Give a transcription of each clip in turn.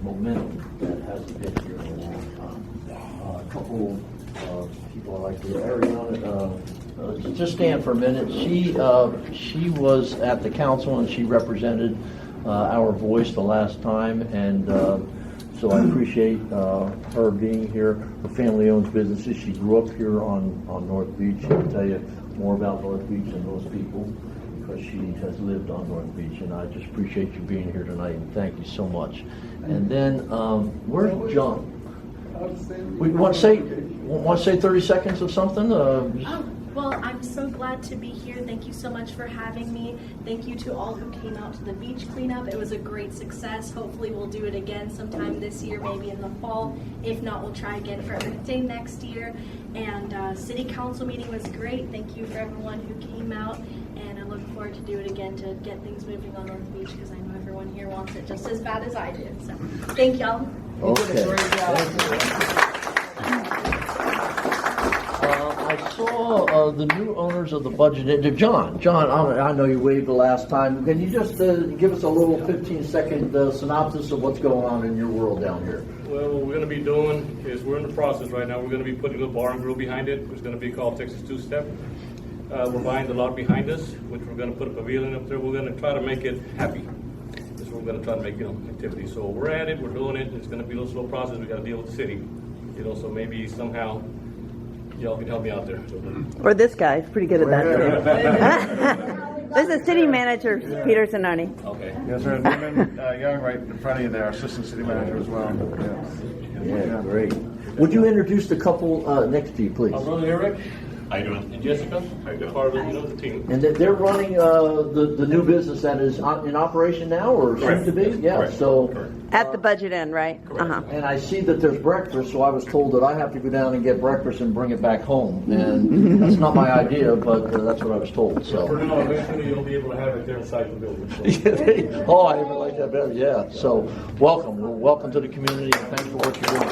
momentum that hasn't been here in a long time. A couple people I like to Ariana, just stand for a minute. She was at the council and she represented our voice the last time, and so I appreciate her being here. Her family owns businesses. She grew up here on North Beach. She can tell you more about North Beach than most people because she has lived on North Beach, and I just appreciate you being here tonight, and thank you so much. And then, where's John? We want to say 30 seconds of something? Well, I'm so glad to be here. Thank you so much for having me. Thank you to all who came out to the beach cleanup. It was a great success. Hopefully we'll do it again sometime this year, maybe in the fall. If not, we'll try again for Earth Day next year. And City Council meeting was great. Thank you for everyone who came out. And I look forward to do it again to get things moving on North Beach because I know everyone here wants it just as bad as I did. So thank y'all. Okay. I saw the new owners of the budget. John, I know you waved the last time. Can you just give us a little 15-second synopsis of what's going on in your world down here? Well, what we're going to be doing is we're in the process right now. We're going to be putting a bar and grill behind it, which is going to be called Texas Two-Step. We're buying the lot behind us, which we're going to put a pavilion up there. We're going to try to make it happy. That's what we're going to try to make, activity. So we're at it. We're doing it. It's going to be a little slow process. We got to deal with the city, so maybe somehow y'all can help me out there. Or this guy, he's pretty good at that too. This is city manager Peter Zanoni. Okay. Yes, sir. Newman Young, right in front of you there, assistant city manager as well. Yeah, great. Would you introduce the couple next to you, please? My brother Eric. How you doing? And Jessica. They're part of the team. And they're running the new business that is in operation now, or soon to be? Yeah. Correct. So. Correct. At the budget end, right? Uh-huh. And I see that there's breakfast, so I was told that I have to go down and get breakfast and bring it back home. And that's not my idea, but that's what I was told. So. For now, eventually you'll be able to have it there inside the building. So. Oh, I even like that better. Yeah. So welcome. Well, welcome to the community, and thanks for what you're doing.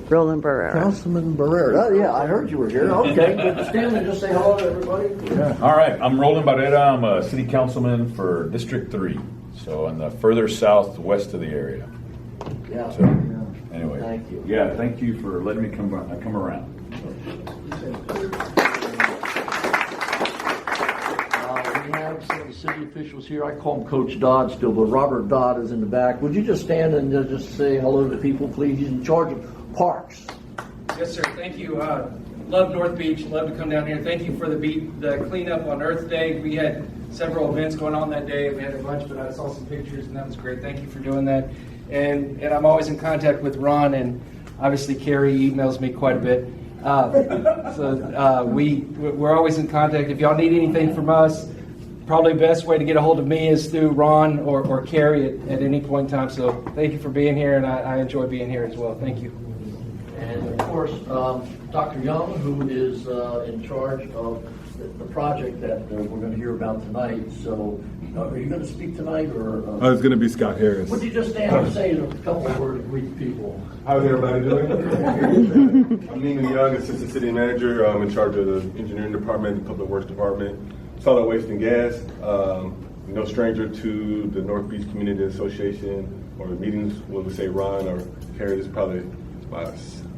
Roland Barrera. Councilman Barrera. Oh, yeah, I heard you were here. Okay, good to stand and just say hello to everybody. Yeah. All right, I'm Roland Barrera. I'm a city councilman for District 3, so in the further southwest of the area. Yeah. So, anyway. Thank you. Yeah, thank you for letting me come around. We have some of the city officials here. I call him Coach Dodd still, but Robert Dodd is in the back. Would you just stand and just say hello to people, please? He's in charge of parks. Yes, sir. Thank you. Love North Beach. Love to come down here. Thank you for the cleanup on Earth Day. We had several events going on that day. We had a bunch, but I saw some pictures, and that was great. Thank you for doing that. And I'm always in contact with Ron, and obviously Carrie emails me quite a bit. We're always in contact. If y'all need anything from us, probably the best way to get a hold of me is through Ron or Carrie at any point in time. So thank you for being here, and I enjoy being here as well. Thank you. And of course, Dr. Young, who is in charge of the project that we're going to hear about tonight. So are you going to speak tonight? Or it's going to be Scott Harris. would you just stand and say a couple of words to greet people? How's everybody doing? I'm Neiman Young, assistant city manager. I'm in charge of the engineering department, the public works department, solid waste and gas. No stranger to the North Beach Community Association or the meetings. When we say Ron or Harry, is probably my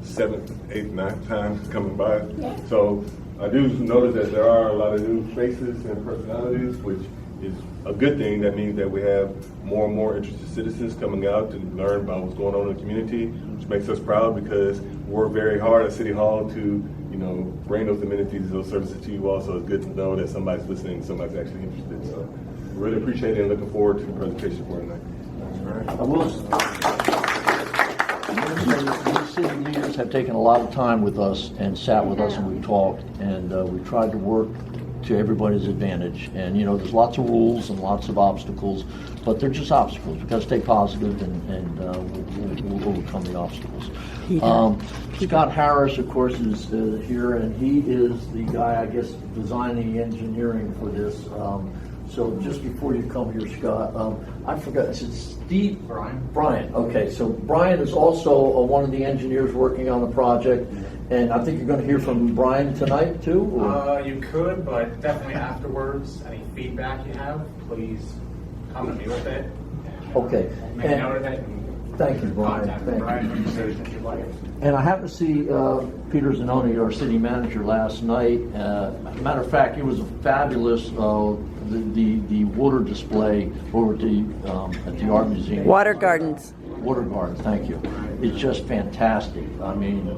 7th, 8th, 9th time coming by. So I do notice that there are a lot of new faces and personalities, which is a good thing. That means that we have more and more interested citizens coming out to learn about what's going on in the community, which makes us proud because we work very hard at City Hall to, bring those amenities, those services to you all. So it's good to know that somebody's listening, somebody's actually interested. So really appreciate it and looking forward to the presentation for tonight. I will these city leaders have taken a lot of time with us and sat with us and we've talked and we've tried to work to everybody's advantage. And there's lots of rules and lots of obstacles, but they're just obstacles. We've got to stay positive and we'll overcome the obstacles. Scott Harris, of course, is here, and he is the guy, I guess, designing the engineering for this. So just before you come here, Scott, I forgot, is it Steve? Brian. Okay, so Brian is also one of the engineers working on the project, And I think you're going to hear from Brian tonight too? or- You could, but definitely afterwards, any feedback you have, please come to me with it. Okay. Make And- note of it. And Thank you, Brian. contact Thank you. Brian if you'd like. And I happened to see Peter Zanoni, our city manager, last night. Matter of fact, it was a fabulous the water display over at the art museum. Water gardens. Water gardens. Thank you. It's just fantastic. I mean,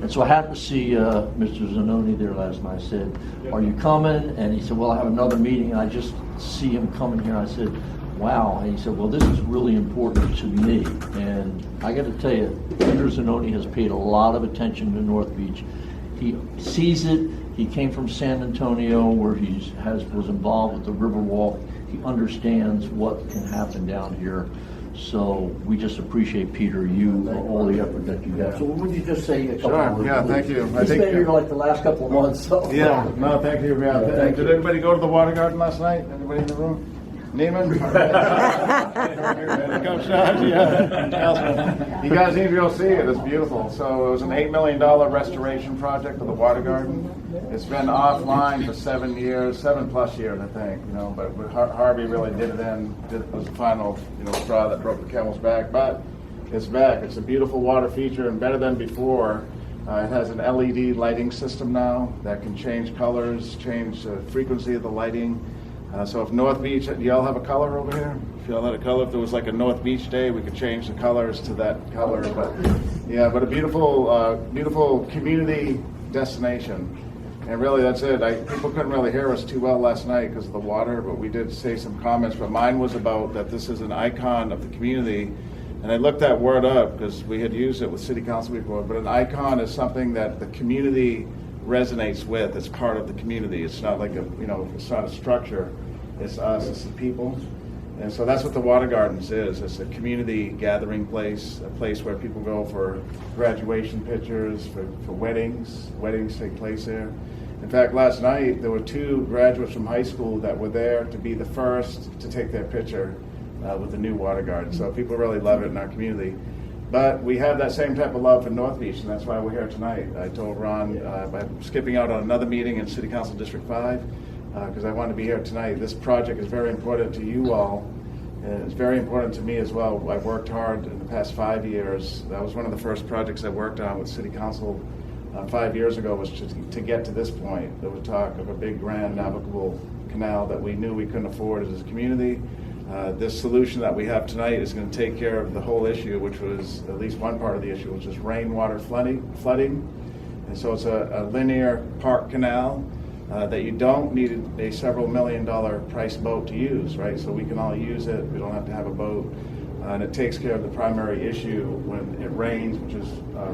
and so I happened to see Mr. Zanoni there last night. I said, "Are you coming?" And he said, "Well, I have another meeting." And I just see him coming here. I said, "Wow." And he said, "Well, this is really important to me." And I got to tell you, Peter Zanoni has paid a lot of attention to North Beach. He sees it. He came from San Antonio, where he was involved with the Riverwalk. He understands what can happen down here. So we just appreciate, Peter, you for all the effort that you got. So would you just say a couple Sure. of words? Yeah, thank you. I He's think, been here like the last couple of months, so. Yeah, no, thank you. Yeah. Thank Did you. anybody go to the water garden last night? Anybody in the room? Neiman? Come, Sean. Yeah. You guys need to go see it. It's beautiful. So it was an $8 million restoration project of the water garden. It's been offline for 7 years, 7+ years, I think. You know, but Harvey really did it in. It was the final, straw that broke the camel's back. But it's back. It's a beautiful water feature and better than before. It has an LED lighting system now that can change colors, change the frequency of the lighting. So if North Beach, do y'all have a color over here? If y'all had a color, if there was like a North Beach day, we could change the colors to that color. But yeah, but a beautiful community destination. And really, that's it. People couldn't really hear us too well last night because of the water, but we did say some comments. But mine was about that this is an icon of the community. And I looked that word up because we had used it with City Council before. But an icon is something that the community resonates with. It's part of the community. It's not like it's not a structure. It's us. It's the people. And so that's what the Water Gardens is. It's a community gathering place, a place where people go for graduation pictures, for weddings. Weddings take place there. In fact, last night there were 2 graduates from high school that were there to be the first to take their picture with the new Water Garden. So people really love it in our community. But we have that same type of love for North Beach, and that's why we're here tonight. I told Ron I'm skipping out on another meeting in City Council District 5 because I want to be here tonight. This project is very important to you all, and it's very important to me as well. I've worked hard in the past 5 years. That was one of the first projects I worked on with City Council 5 years ago, was to get to this point. There was talk of a big, grand, navigable canal that we knew we couldn't afford as a community. This solution that we have tonight is going to take care of the whole issue, which was at least one part of the issue, which is rainwater flooding. And so it's a linear park canal that you don't need a several $1 million price boat to use, right? So we can all use it. We don't have to have a boat. And it takes care of the primary issue when it rains, which is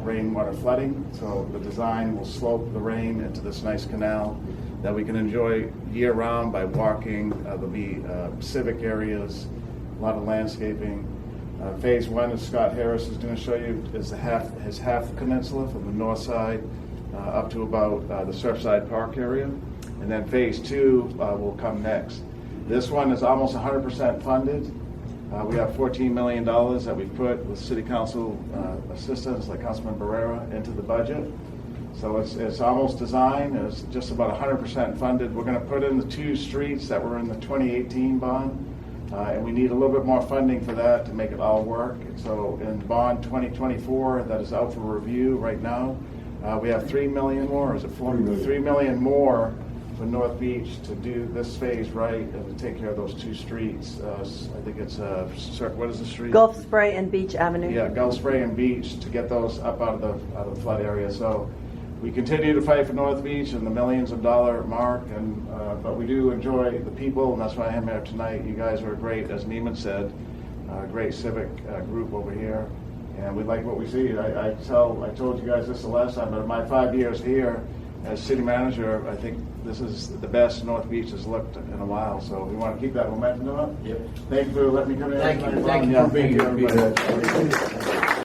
rainwater flooding. So the design will slope the rain into this nice canal that we can enjoy year-round by walking. There'll be civic areas, a lot of landscaping. Phase 1, as Scott Harris is going to show you, is his half peninsula from the north side up to about the Surfside Park area. And then Phase 2 will come next. This one is almost 100% funded. We have $14 million that we've put with City Council assistance, like Councilman Barrera, into the budget. So it's almost designed. It's just about 100% funded. We're going to put in the 2 streets that were in the 2018 bond, and we need a little bit more funding for that to make it all work. So in bond 2024, that is out for review right now, we have $3 million more. Is it $3 million more for North Beach to do this phase right and to take care of those 2 streets? I think it's what is the street? Gulf Spray and Beach Avenue. Yeah, Gulf Spray and Beach, to get those up out of the flood area. So we continue to fight for North Beach and the millions of dollar mark, and but we do enjoy the people, and that's why I'm here tonight. You guys are great, as Neiman said, great civic group over here, and we like what we see. I told you guys this the last time, but in my 5 years here as city manager, I think this is the best North Beach has looked in a while. So we want to keep that momentum up. Yep. Thank you for letting me come in. Thank you. tonight. Thank you Yeah, for being thank you, here, everybody. Peter.